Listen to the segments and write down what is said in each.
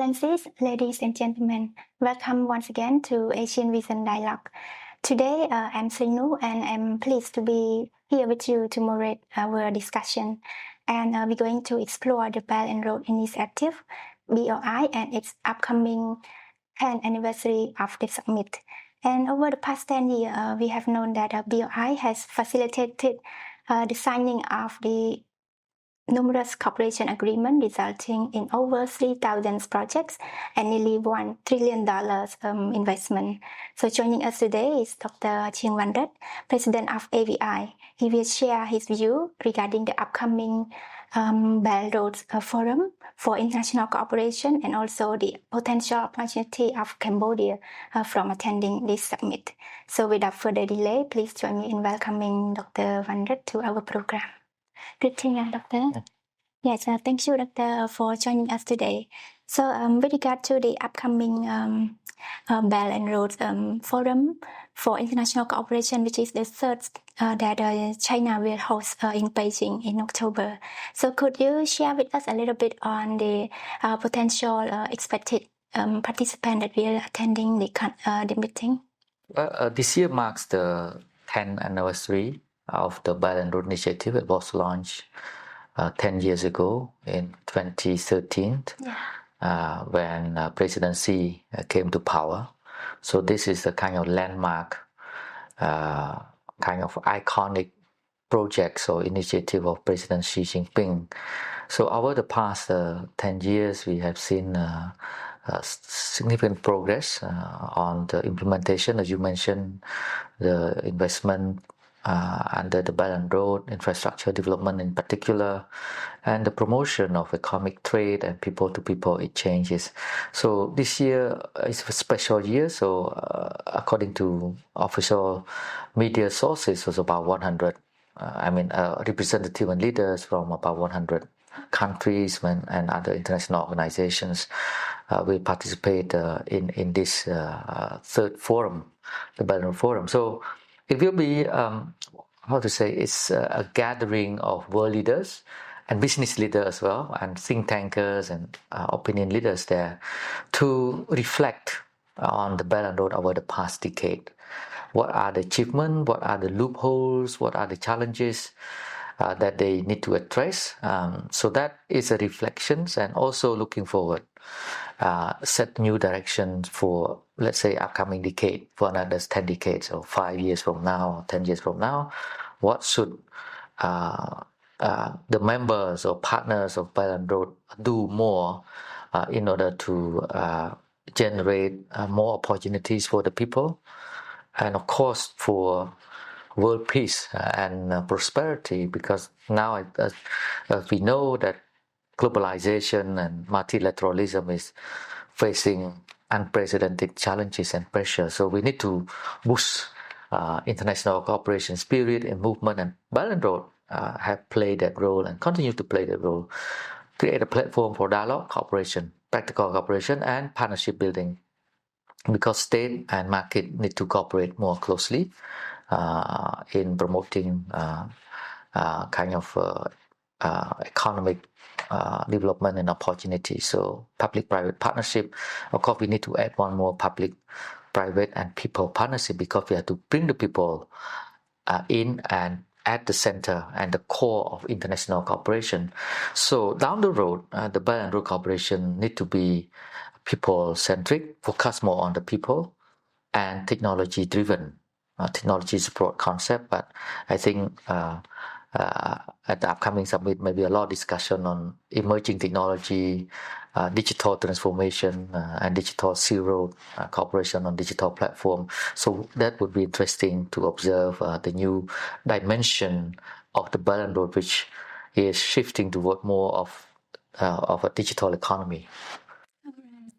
Excellencies, ladies and gentlemen, welcome once again to Asian Vision Dialogue. Today, I'm Srinu and I'm pleased to be here with you to moderate our discussion. And we're going to explore the Belt and Road Initiative, BRI, and its upcoming 10th anniversary of the summit. And over the past 10 years, we have known that BRI has facilitated the signing of the numerous cooperation agreements resulting in over 3,000 projects and nearly $1 trillion investment. So joining us today is Dr. Chiang Vanrat, President of AVI. He will share his view regarding the upcoming Belt Road Forum for International Cooperation and also the potential opportunity of Cambodia from attending this summit. So without further delay, please join me in welcoming Dr. Vanrat to our program. Greeting, Doctor. Yes, thank you, Doctor, for joining us today. So, with regard to the upcoming Belt and Road Forum for International Cooperation, which is the third that China will host in Beijing in October. So, could you share with us a little bit on the potential expected participants that will attending the meeting? Well, this year marks the 10th anniversary of the Belt and Road Initiative. It was launched 10 years ago in 2013 when President Xi came to power. So this is a kind of landmark, kind of iconic project or initiative of President Xi Jinping. So over the past 10 years, we have seen significant progress on the implementation, as you mentioned, the investment under the Belt and Road, infrastructure development in particular, and the promotion of economic trade and people-to-people exchanges. So this year is a special year. So according to official media sources, it was about 100, representative and leaders from about 100 countries and other international organizations will participate in this third forum, the Belt and Road Forum. So it will be, it's a gathering of world leaders and business leaders as well, and think tankers and opinion leaders there to reflect on the Belt and Road over the past decade. What are the achievements? What are the loopholes? What are the challenges that they need to address? So that is a reflection and also looking forward. Set new directions for, let's say, upcoming decade, for another 10 decades or 5 years from now, 10 years from now. What should the members or partners of Belt and Road do more in order to generate more opportunities for the people, and of course for world peace and prosperity, because now we know that globalization and multilateralism is facing unprecedented challenges and pressure. So we need to boost international cooperation spirit and movement, and Belt and Road have played that role and continue to play that role. Create a platform for dialogue, cooperation, practical cooperation, and partnership building, because state and market need to cooperate more closely in promoting economic development and opportunity. So public-private partnership, of course, we need to add one more public-private and people partnership, because we have to bring the people in and at the center and the core of international cooperation. So down the road, the Belt and Road cooperation need to be people-centric, focus more on the people, and technology-driven. Technology is a broad concept, but I think at the upcoming summit, maybe a lot of discussion on emerging technology, digital transformation, and digital zero cooperation on digital platform. So that would be interesting to observe the new dimension of the Belt and Road, which is shifting toward more of a digital economy.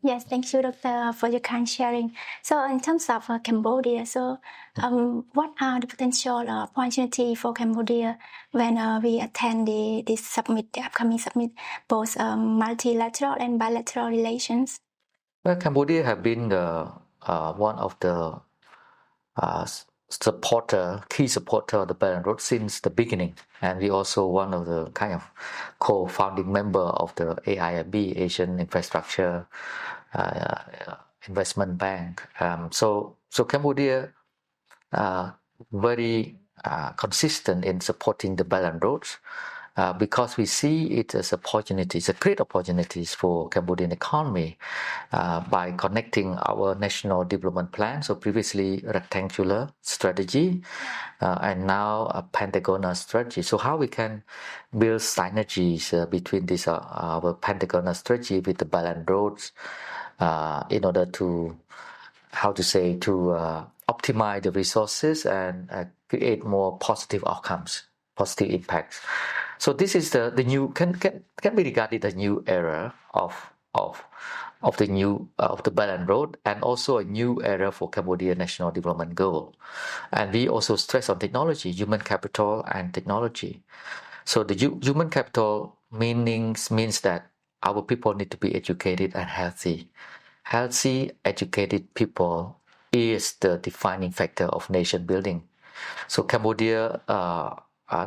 Yes, thank you, Doctor, for your kind sharing. So, in terms of Cambodia, what are the potential opportunity for Cambodia when we attend this summit, the upcoming summit, both multilateral and bilateral relations? Well, Cambodia have been one of the key supporter of the Belt and Road since the beginning, and we also one of the kind of co-founding member of the AIIB, Asian Infrastructure Investment Bank. So Cambodia very consistent in supporting the Belt and Roads because we see it as opportunities, a great opportunities for Cambodian economy by connecting our national development plan. So previously rectangular strategy and now a pentagonal strategy. So how we can build synergies between this our pentagonal strategy with the Belt and Roads in order to optimize the resources and create more positive outcomes, positive impacts. So this is the new can be regarded as a new era of the Belt and Road, and also a new era for Cambodia National Development Goal. And we also stress on technology, human capital, and technology. So the human capital means that our people need to be educated and healthy. Healthy, educated people is the defining factor of nation building. So Cambodia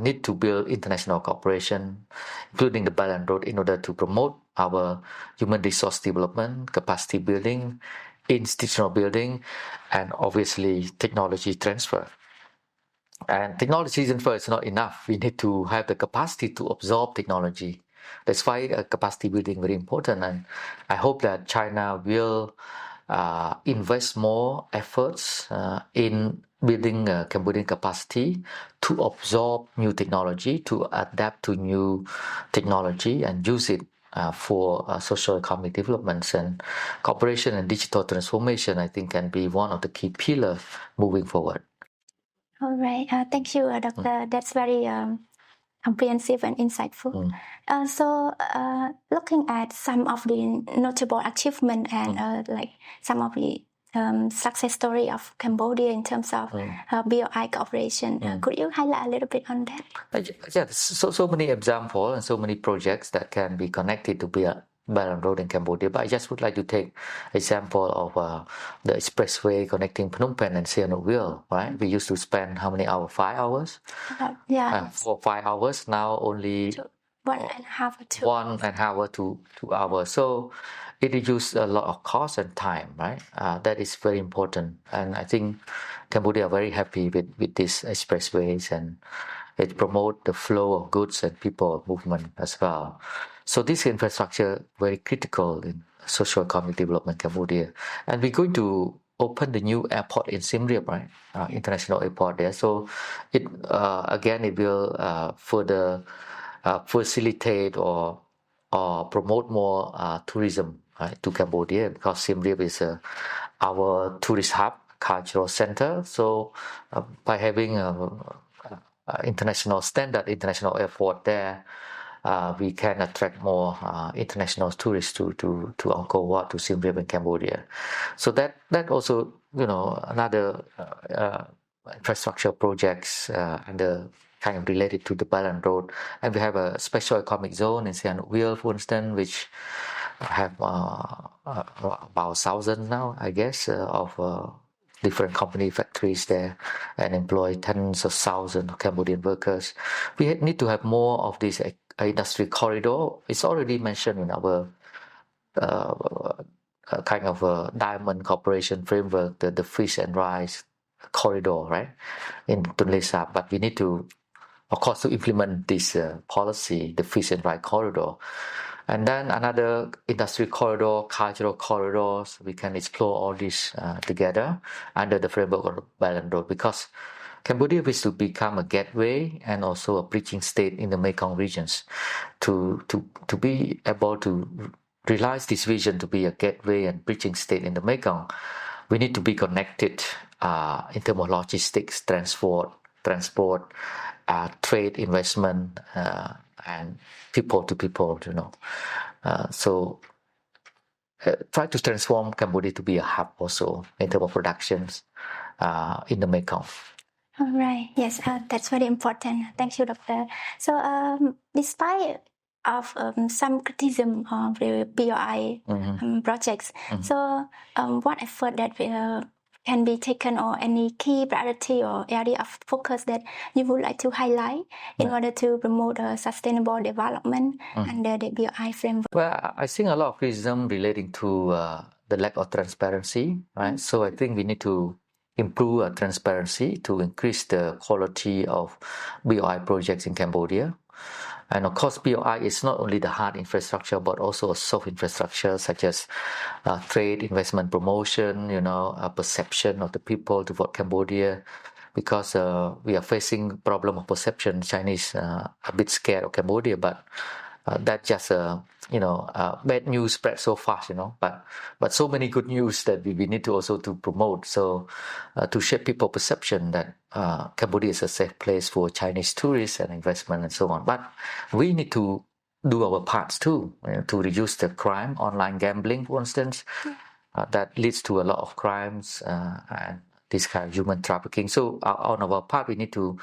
need to build international cooperation, including the Belt and Road, in order to promote our human resource development, capacity building, institutional building, and obviously technology transfer. And technology transfer is not enough. We need to have the capacity to absorb technology. That's why capacity building is very important. And I hope that China will invest more efforts in building Cambodian capacity to absorb new technology, to adapt to new technology and use it for social economic developments. And cooperation and digital transformation, I think, can be one of the key pillars moving forward. All right. Thank you, Doctor. That's very comprehensive and insightful. So looking at some of the notable achievements and like some of the success story of Cambodia in terms of BRI cooperation, could you highlight a little bit on that? Yeah, so many examples and so many projects that can be connected to Belt and Road in Cambodia. But I just would like to take example of the expressway connecting Phnom Penh and Sihanouk Vale, right? We used to spend how many hours? 5 hours? For 5 hours. Now only 1.5 or 2 1.5 or 2 hours. So it reduces a lot of cost and time, right? That is very important. And I think Cambodia are very happy with these expressways, and it promote the flow of goods and people movement as well. So this infrastructure very critical in social economic development Cambodia. And we're going to open the new airport in Siem Reap, right? International airport there. So it will further facilitate or promote more tourism, right, to Cambodia, because Siem Reap is our tourist hub, cultural center. So by having international standard international airport there, we can attract more international tourists to Angkor Wat, to Siem Reap in Cambodia. So that also, another infrastructure projects and the kind of related to the Belt and Road. And we have a special economic zone in Sihanouk Vale, for instance, which have about 1,000 now, I guess, of different company factories there, and employ tens of thousands of Cambodian workers. We need to have more of this industry corridor. It's already mentioned in our kind of diamond cooperation framework, the fish and rice corridor, right, in Tonle Sap. But we need to, of course, to implement this policy, the fish and rice corridor. And then another industry corridor, cultural corridors, we can explore all this together under the framework of Belt and Road, because Cambodia wishes to become a gateway and also a bridging state in the Mekong regions. To be able to realize this vision to be a gateway and bridging state in the Mekong, we need to be connected in terms of logistics, transport, trade, investment, and people to people, so try to transform Cambodia to be a hub also in terms of productions in the Mekong. All right. Yes, that's very important. Thank you, Doctor. So despite of some criticism of the BRI projects, so what effort that can be taken, or any key priority or area of focus that you would like to highlight in order to promote sustainable development under the BRI framework? Well, I think a lot of criticism relating to the lack of transparency, right? So I think we need to improve transparency to increase the quality of BRI projects in Cambodia. And of course, BRI is not only the hard infrastructure, but also a soft infrastructure such as trade, investment promotion, perception of the people toward Cambodia. Because we are facing problem of perception, Chinese a bit scared of Cambodia, but that just bad news spread so fast, but so many good news that we need to also to promote, so to shape people perception that Cambodia is a safe place for Chinese tourists and investment and so on. But we need to do our parts too, to reduce the crime, online gambling, for instance, that leads to a lot of crimes and this kind of human trafficking. So on our part, we need to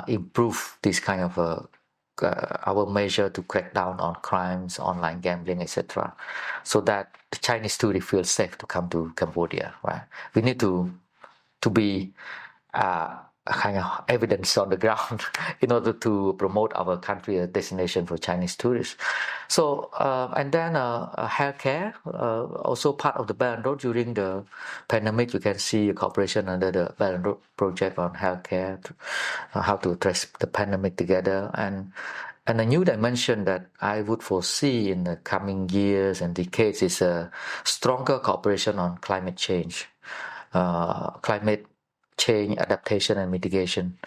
improve this kind of our measure to crack down on crimes, online gambling, etc., so that the Chinese tourists feel safe to come to Cambodia. Right? We need to be kind of evidence on the ground in order to promote our country as a destination for Chinese tourists. So and then healthcare, also part of the Belt and Road. During the pandemic, you can see a cooperation under the Belt and Road project on healthcare, how to address the pandemic together. And a new dimension that I would foresee in the coming years and decades is a stronger cooperation on climate change. Climate change adaptation and mitigation,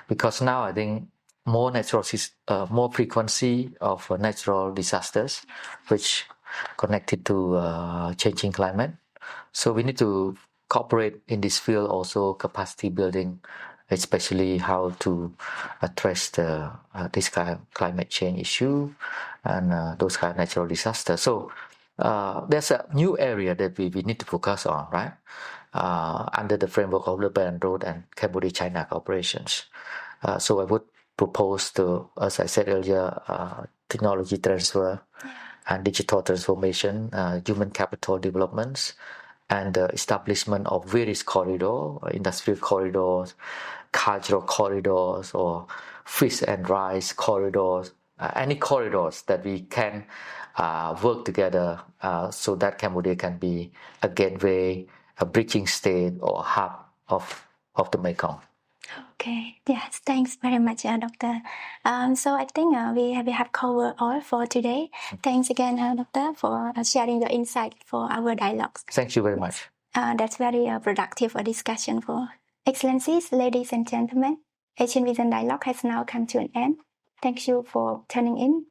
because now I think more frequency of natural disasters which connected to changing climate. So we need to cooperate in this field, also capacity building, especially how to address this kind of climate change issue and those kind of natural disasters. So there's a new area that we need to focus on, right? Under the framework of the Belt and Road and Cambodia-China cooperations. So I would propose to, as I said earlier, technology transfer and digital transformation, human capital developments, and the establishment of various corridors, industrial corridors, cultural corridors, or fish and rice corridors, any corridors that we can work together so that Cambodia can be a gateway, a bridging state or hub of the Mekong. Okay, yes, thanks very much, Doctor. So I think we have covered all for today. Thanks again, Doctor, for sharing your insight for our dialogues. Thank you very much. That's very productive discussion for Excellencies, ladies and gentlemen. Asian Vision Dialogue has now come to an end. Thank you for tuning in.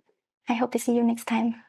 I hope to see you next time.